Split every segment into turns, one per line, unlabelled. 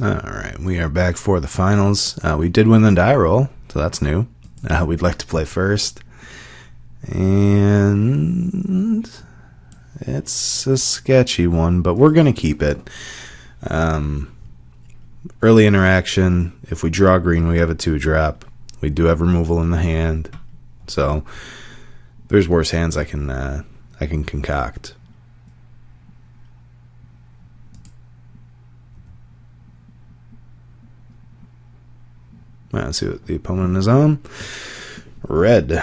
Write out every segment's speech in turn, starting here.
Alright, we are back for the finals. We did win the die roll, so that's new. We'd like to play first. And it's a sketchy one, but we're going to keep it. Early interaction, if we draw green, we have a 2-drop. We do have removal in the hand. So there's worse hands I can concoct. Let's see what the opponent is on. Red.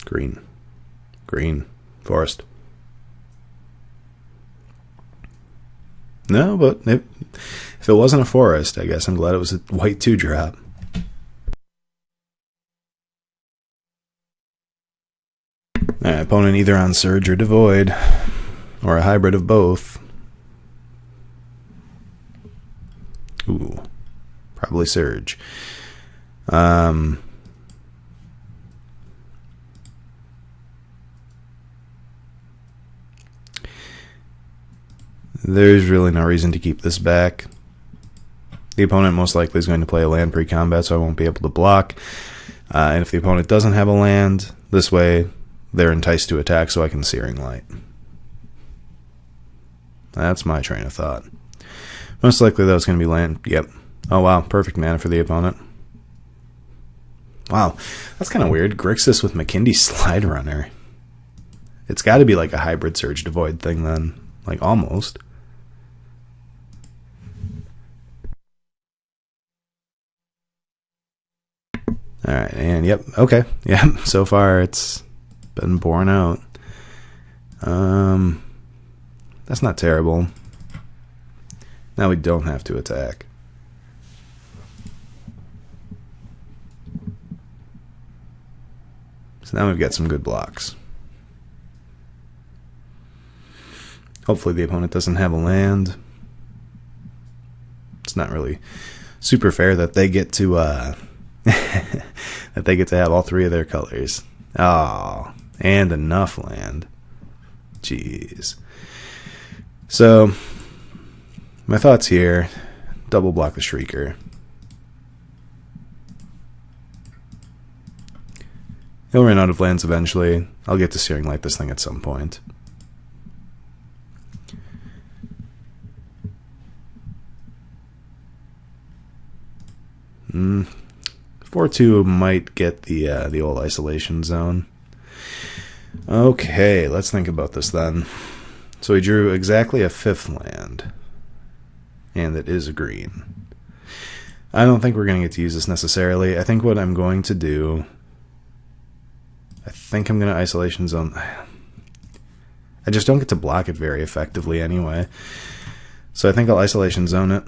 Green. Green. Forest. No, but if it wasn't a forest, I guess I'm glad it was a white 2-drop. Alright, opponent either on Surge or Devoid, or a hybrid of both. Ooh. Probably Surge. There's really no reason to keep this back. The opponent most likely is going to play a land pre-combat, so I won't be able to block. And if the opponent doesn't have a land, this way they're enticed to attack, so I can Searing Light. That's my train of thought. Most likely though it's going to be land. Yep. Oh wow, perfect mana for the opponent. Wow, that's kind of weird. Grixis with McKindy Slide Runner. It's got to be like a hybrid Surge Devoid thing then. Like, almost. Alright, and yep, okay. Yep, so far it's been borne out. That's not terrible. Now we don't have to attack. So now we've got some good blocks. Hopefully the opponent doesn't have a land. It's not really super fair that they get to that they get to have all 3 of their colors. Oh, and enough land. Jeez. So my thoughts here: double block the Shrieker. He'll run out of lands eventually. I'll get to Searing Light this thing at some point. Hmm. 4-2 might get the old isolation zone. Okay, let's think about this then. So he drew exactly a 5th land, and it is a green. I don't think we're going to get to use this necessarily. I think what I'm going to do, I think I'm going to isolation zone. I just don't get to block it very effectively anyway. So I think I'll isolation zone it.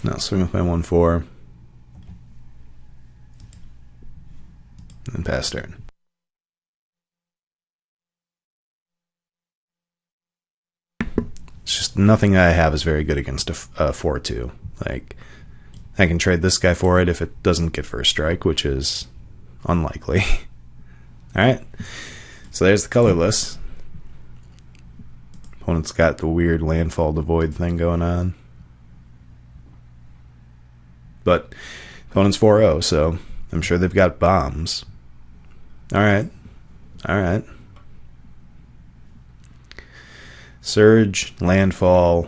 Now swing with my 1/4. And pass turn. It's just nothing I have is very good against a 4-2. Like, I can trade this guy for it if it doesn't get first strike, which is unlikely. Alright, so there's the colorless. Opponent's got the weird landfall Devoid thing going on. But opponent's 4-0, so I'm sure they've got bombs. Alright. Alright. Surge, landfall,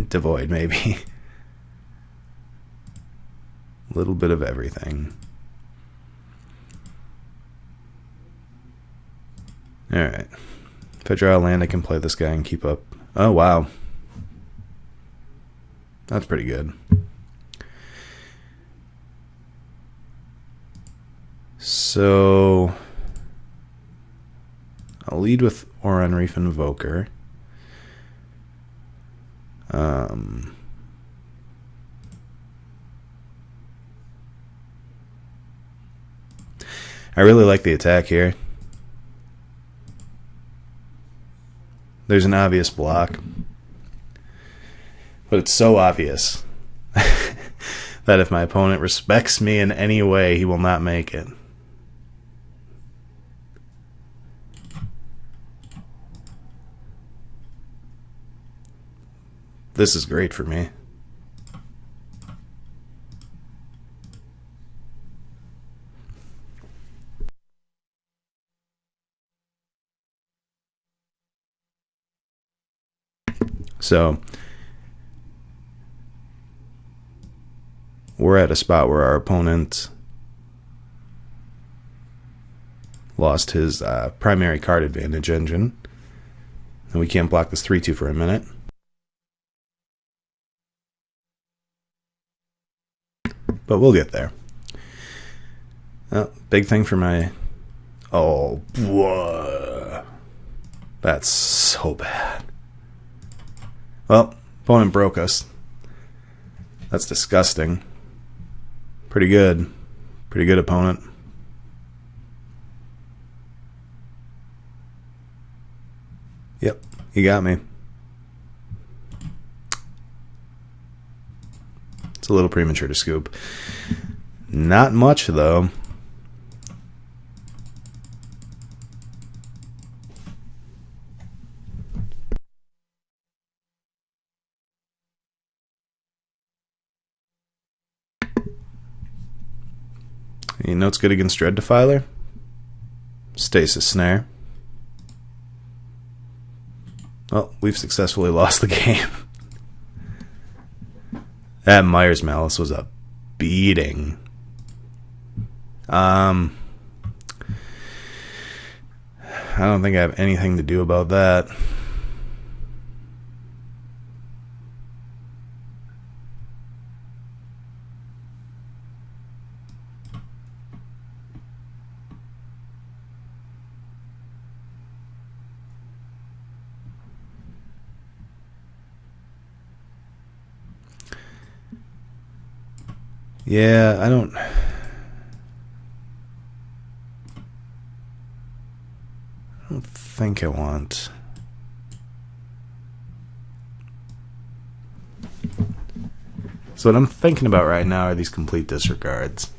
Devoid maybe. A little bit of everything. Alright. If I draw a land, I can play this guy and keep up. Oh, wow. That's pretty good. So I'll lead with Oran Reef Invoker. I really like the attack here. There's an obvious block, but it's so obvious that if my opponent respects me in any way, he will not make it. This is great for me. So we're at a spot where our opponent lost his primary card advantage engine, and we can't block this 3-2 for a minute. But we'll get there. Big thing for my... Oh, boy. That's so bad. Well, opponent broke us. That's disgusting. Pretty good. Pretty good opponent. Yep, he got me. It's a little premature to scoop. Not much, though. You know what's good against Dread Defiler? Stasis Snare. Well, we've successfully lost the game. That Myers Malice was a beating. I don't think I have anything to do about that. Yeah, I don't think I want. So what I'm thinking about right now are these complete disregards.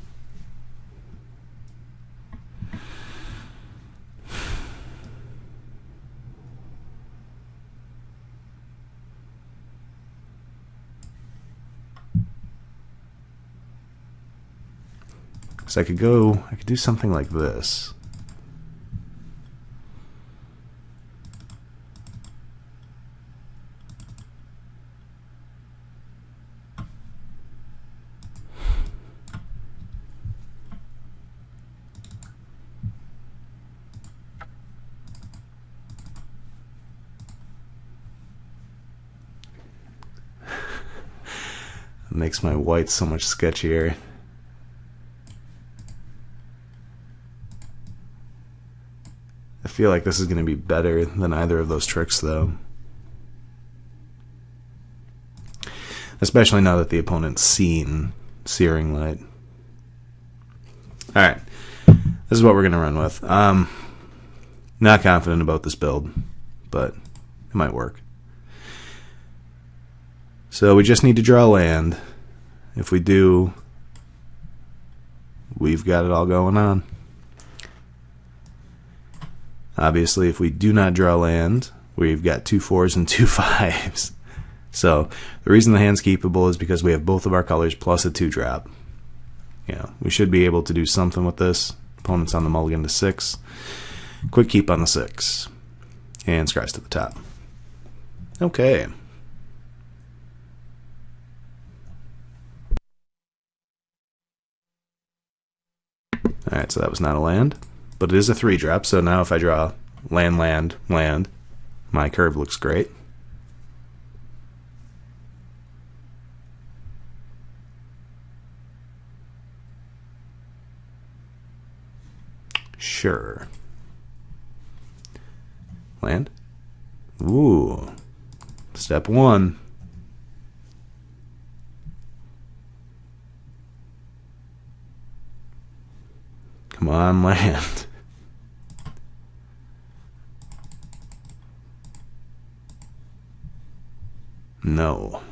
So I could do something like this. It makes my white so much sketchier. I feel like this is going to be better than either of those tricks, though. Especially now that the opponent's seen Searing Light. Alright. This is what we're going to run with. Not confident about this build, but it might work. So we just need to draw land. If we do, we've got it all going on. Obviously, if we do not draw land, we've got 2 4s and 2 5s. So the reason the hand's keepable is because we have both of our colors plus a 2-drop. Yeah, we should be able to do something with this. Opponent's on the mulligan to 6. Quick keep on the 6. And scries to the top. Okay. Alright, so that was not a land. But it is a 3-drop, so now if I draw land, land, land, my curve looks great. Sure. Land. Ooh. Step 1. Come on, land. No.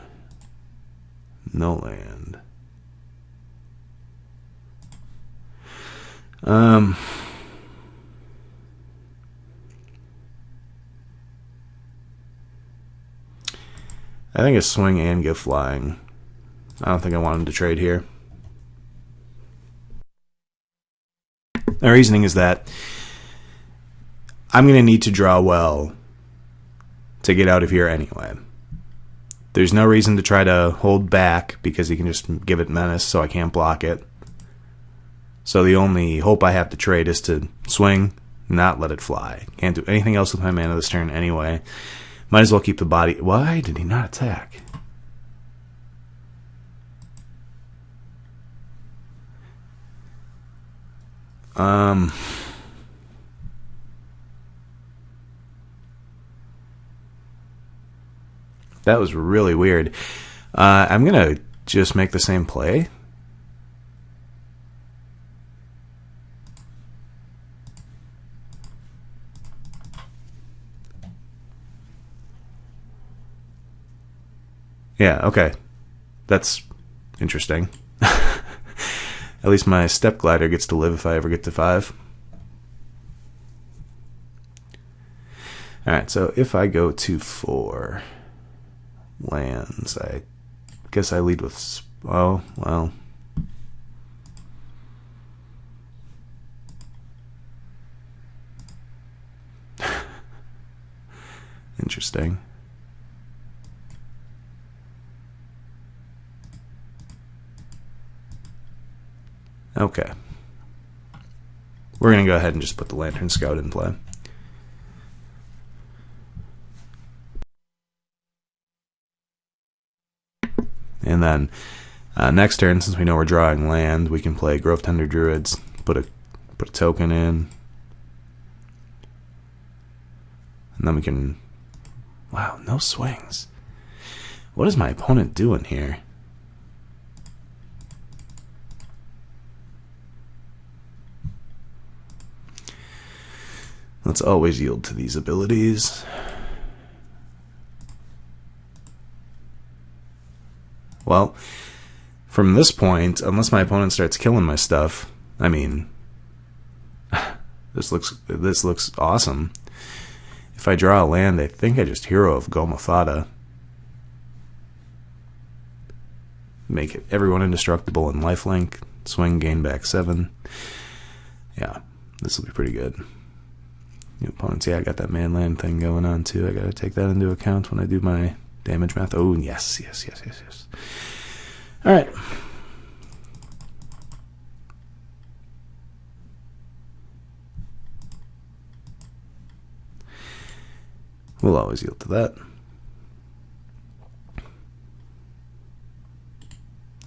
No land. Um, I think a swing and go flying. I don't think I want him to trade here. The reasoning is that I'm going to need to draw well to get out of here anyway. There's no reason to try to hold back because he can just give it menace, so I can't block it. So the only hope I have to trade is to swing, not let it fly. Can't do anything else with my mana this turn anyway. Might as well keep the body. Why did he not attack? That was really weird. I'm going to just make the same play. Yeah, okay. That's interesting. At least my step glider gets to live if I ever get to 5. Alright, so if I go to 4 lands, I guess I lead with... Oh, well... Interesting. Okay. We're going to go ahead and just put the Lantern Scout in play. And then next turn, since we know we're drawing land, we can play Grove Tender Druids, put a token in. And then we can... Wow, no swings. What is my opponent doing here? Let's always yield to these abilities. Well, from this point, unless my opponent starts killing my stuff, I mean, this looks awesome. If I draw a land, I think I just Hero of Gomafada. Make it everyone indestructible and lifelink. Swing, gain back 7. Yeah, this will be pretty good. New opponents, yeah, I got that man land thing going on too. I gotta take that into account when I do my damage math. Oh, yes. Alright. We'll always yield to that.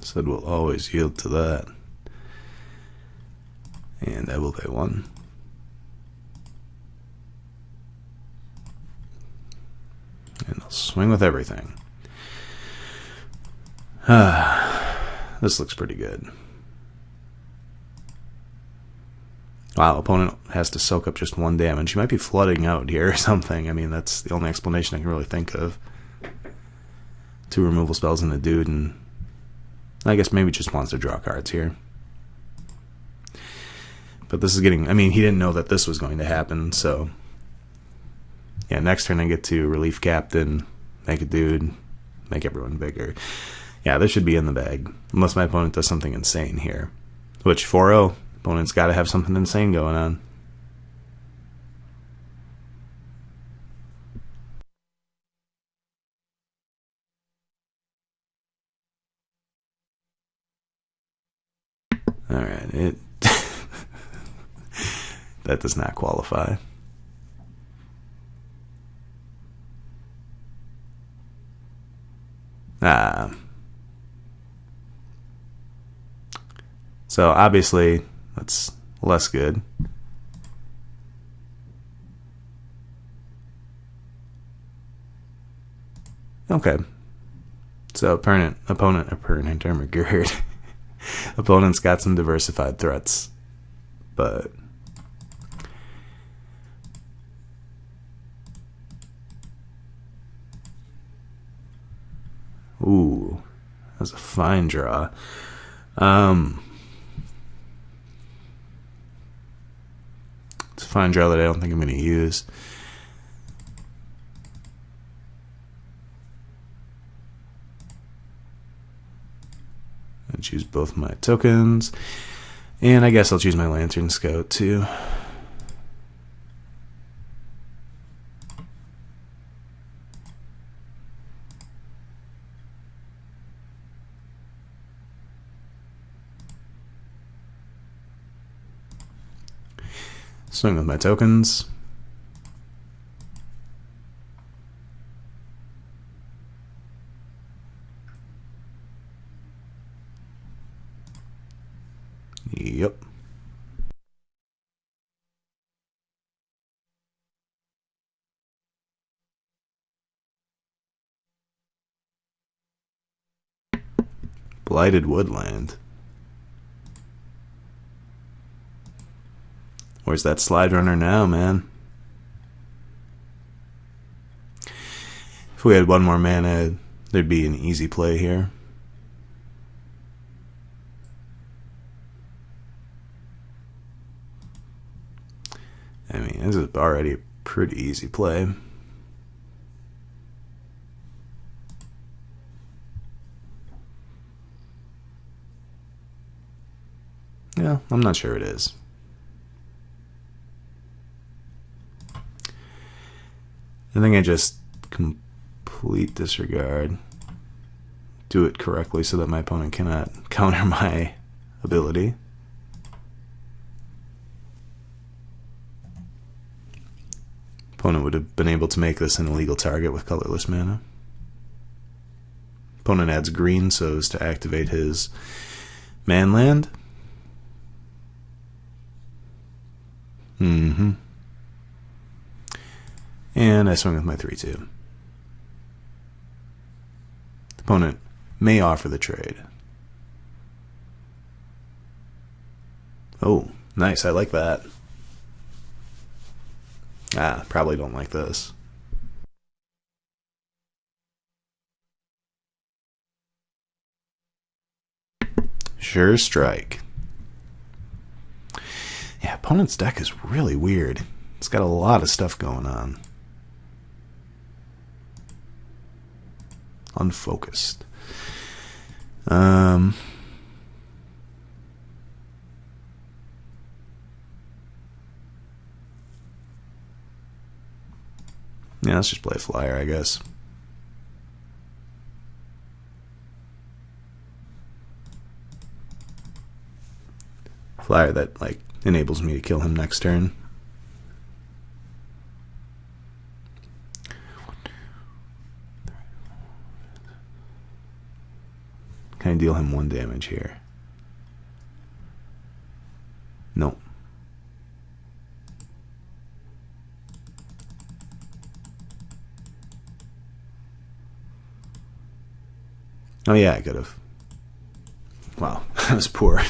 Said we'll always yield to that. And I will pay 1. And I'll swing with everything. This looks pretty good. Wow, opponent has to soak up just 1 damage. He might be flooding out here or something. I mean, that's the only explanation I can really think of. 2 removal spells and a dude, and I guess maybe just wants to draw cards here. But this is getting... I mean, he didn't know that this was going to happen, so... Yeah, next turn I get to Relief Captain, make a dude, make everyone bigger. Yeah, this should be in the bag. Unless my opponent does something insane here. Which, 4-0, opponent's got to have something insane going on. Alright, it... that does not qualify. So obviously that's less good. Okay. So opponent's got some diversified threats, but ooh, that was a fine draw. fine draw that I don't think I'm going to use. I'll choose both my tokens. And I guess I'll choose my Lantern Scout too. Swing with my tokens. Yep. Blighted Woodland. Where's that Slide Runner now, man? If we had one more mana, there'd be an easy play here. I mean, this is already a pretty easy play. Yeah, I'm not sure it is. I think I just complete disregard. Do it correctly so that my opponent cannot counter my ability. Opponent would have been able to make this an illegal target with colorless mana. Opponent adds green so as to activate his manland. And I swing with my 3/2. Opponent may offer the trade. Oh, nice. I like that. Probably don't like this. Sure strike. Yeah, opponent's deck is really weird. It's got a lot of stuff going on. Unfocused. Yeah, let's just play a flyer, I guess. Flyer that, like, enables me to kill him next turn. Can I deal him 1 damage here? No. Oh yeah, I could have. Wow, that was poor.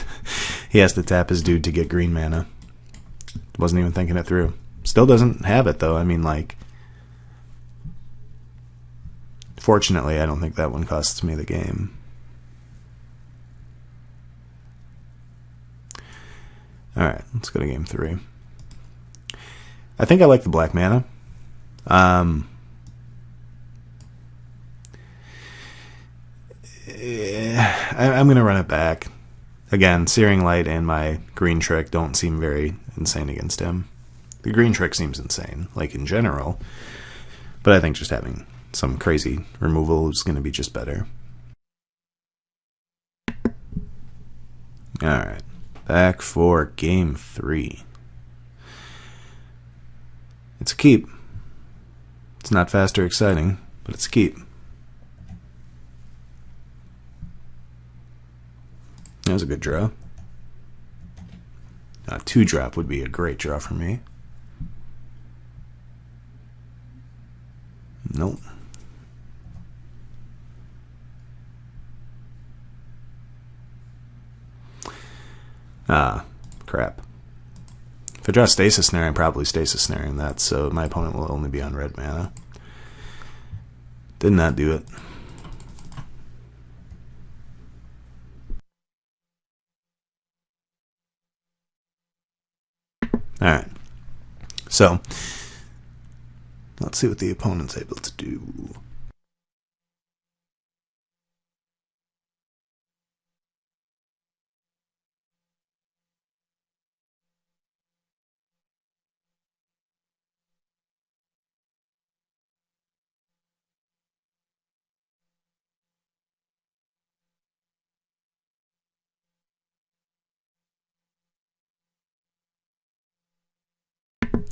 He has to tap his dude to get green mana. Wasn't even thinking it through. Still doesn't have it though. I mean, like, fortunately, I don't think that one costs me the game. Alright, let's go to game 3. I think I like the black mana. I'm going to run it back. Again, Searing Light and my green trick don't seem very insane against him. The green trick seems insane, like in general. But I think just having some crazy removal is going to be just better. Alright, back for game 3. It's a keep. It's not fast or exciting, but it's a keep. That was a good draw. 2-drop would be a great draw for me. Nope. Crap. If I draw Stasis Snare, I'm probably Stasis Snaring that, so my opponent will only be on red mana. Did not do it. Alright. So let's see what the opponent's able to do.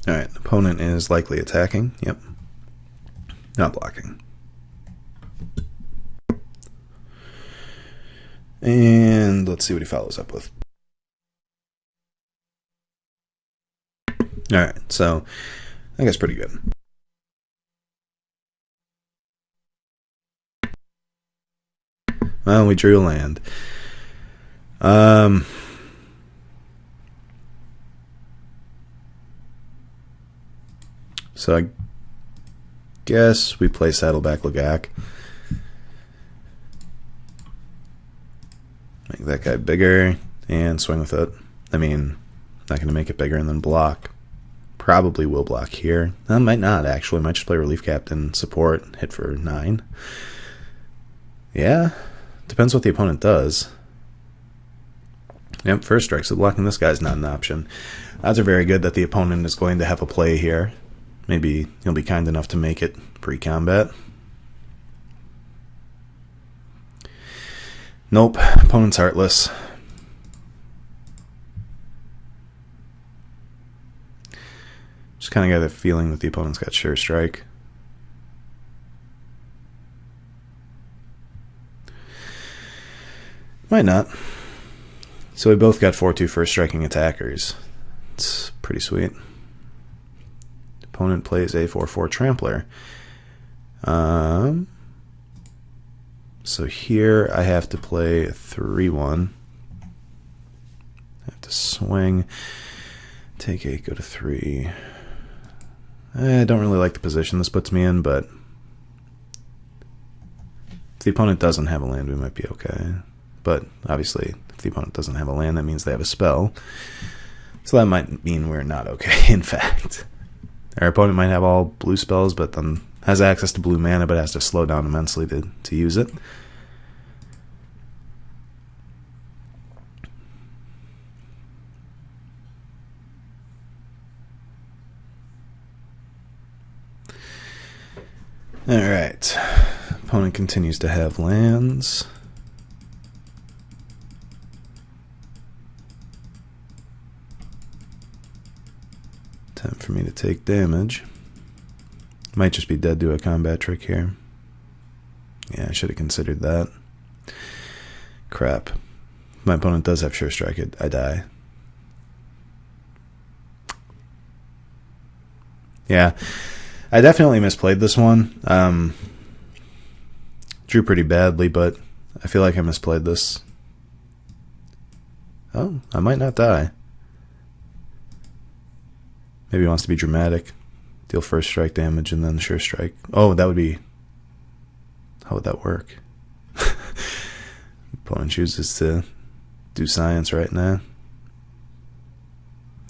Alright, opponent is likely attacking. Yep. Not blocking. And let's see what he follows up with. Alright, so I guess pretty good. Well, we drew a land. So I guess we play Saddleback Lagak. Make that guy bigger and swing with it. I mean, not going to make it bigger and then block. Probably will block here. I might not, actually. Might just play Relief Captain, support, hit for 9. Yeah, depends what the opponent does. Yep, first strike, so blocking this guy's not an option. Odds are very good that the opponent is going to have a play here. Maybe he'll be kind enough to make it pre-combat. Nope, opponent's heartless. Just kind of got the feeling that the opponent's got sure strike. Might not. So we both got 4/2 first striking attackers. It's pretty sweet. Opponent plays a 4/4 trampler. So here I have to play a 3/1. I have to swing, take 8, go to 3. I don't really like the position this puts me in, but if the opponent doesn't have a land, we might be okay. But obviously, if the opponent doesn't have a land, that means they have a spell. So that might mean we're not okay, in fact. Our opponent might have all blue spells, but then has access to blue mana, but has to slow down immensely to use it. Alright. Opponent continues to have lands. Time for me to take damage. Might just be dead to a combat trick here. Yeah, I should have considered that. Crap. My opponent does have sure strike. I die. Yeah, I definitely misplayed this one. Drew pretty badly, but I feel like I misplayed this. Oh, I might not die. Maybe he wants to be dramatic. Deal first strike damage and then sure strike. Oh, that would be... How would that work? Opponent chooses to do science right now.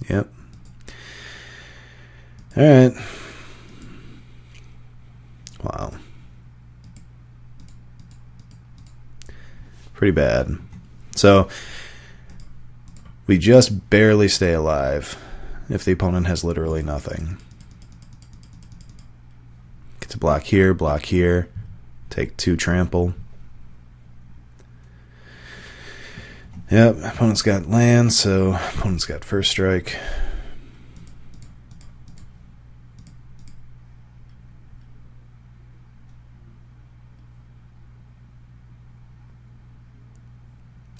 Yep. Alright. Wow. Pretty bad. So, we just barely stay alive if the opponent has literally nothing. Get to block here, take 2 trample. Yep, opponent's got land, so opponent's got first strike.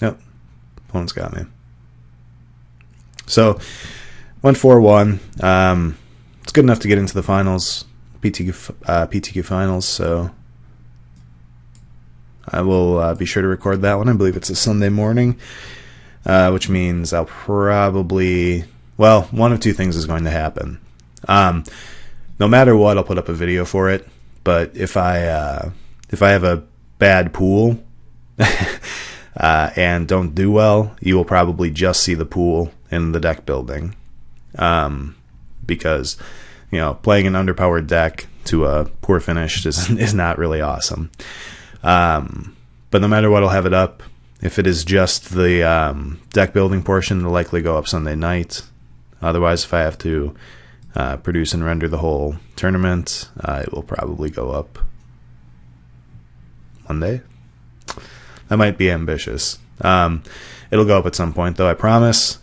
Yep, opponent's got me. So, went 4-1. It's good enough to get into the finals, PTQ finals, so I will be sure to record that one. I believe it's a Sunday morning, which means I'll probably... Well, one of two things is going to happen. No matter what, I'll put up a video for it, but if I have a bad pool and don't do well, you will probably just see the pool in the deck building. because, playing an underpowered deck to a poor finish is not really awesome. But no matter what, I'll have it up. If it is just the deck building portion, it'll likely go up Sunday night. Otherwise, if I have to produce and render the whole tournament, it will probably go up Monday. That might be ambitious. It'll go up at some point, though, I promise.